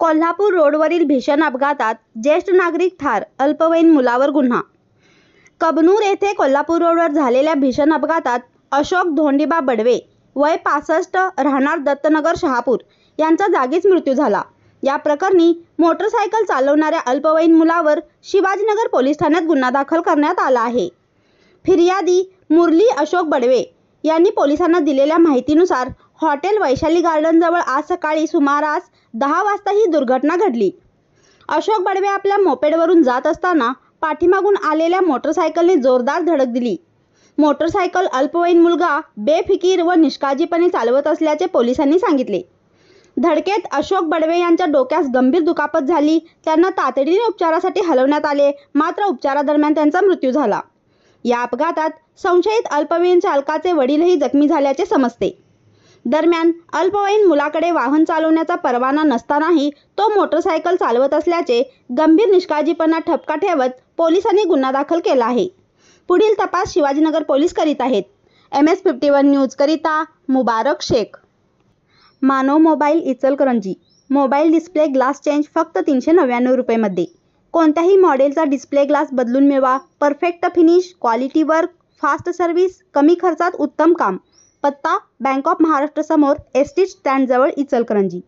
कोल्हापूर रोडवरील भीषण अपघातात ज्येष्ठ नागरिक ठार, अल्पवयीन मुलावर गुन्हा। कबनूर येथे कोल्हापूर रोडवर झालेल्या भीषण अपघातात अशोक धोंडीबा बडवे वय 65 राहणार दत्तनगर शहापूर यांचा जागीच मृत्यू झाला। या प्रकरणी मोटरसायकल चालवणाऱ्या अल्पवयीन मुलावर शिवाजीनगर पोलीस ठाण्यात गुन्हा दाखल करण्यात आला आहे। फिर्यादी मुरली अशोक बडवे यांनी पोलिसांना दिलेल्या माहितीनुसार हॉटेल वैशाली गार्डन जवळ आज सकाळी सुमारास 10 वाजता ही दुर्घटना घडली। अशोक बडवे आपल्या मोपेडवरून जात असताना पाठीमागून आलेल्या मोटरसायकलने जोरदार धडक दिली। मोटरसायकल अल्पवयीन मुलगा बेफिकीर व निष्काळजीपणे चालवत असल्याचे पोलिसांनी सांगितले। धडकेत अशोक बडवे यांच्या डोक्यास गंभीर दुखापत झाली। त्यांना तातडीने उपचारासाठी हलवण्यात आले, मात्र उपचारादरम्यान त्यांचा मृत्यू झाला। या अपघातात संशयित अल्पवयीन चालकाचे वडीलही जखमी झाल्याचे समजते। दरम्यान अल्पवयीन मुलाकडे वाहन चालवण्याचा परवाना नसतानाही तो मोटरसायकल चालवत असल्याचे गंभीर निष्काळजीपणा ठपका ठेवत पोलिसांनी गुन्हा दाखल केला आहे। पुढील तपास शिवाजीनगर पोलीस करीत आहेत। MS51 न्यूज करिता Mubarak Shaikh. Manav mobile Ichalkaranji. Mobile display glass change फक्त 399 रुपये मध्ये। कोणत्याही मॉडेलचा डिस्प्ले ग्लास बदलून मिळवा। Perfect finish, quality work, fast service, कमी खर्चात उत्तम काम। पत्ता बँक ऑफ महाराष्ट्र समोर एसटी स्टँड जवळ इचलकरंजी।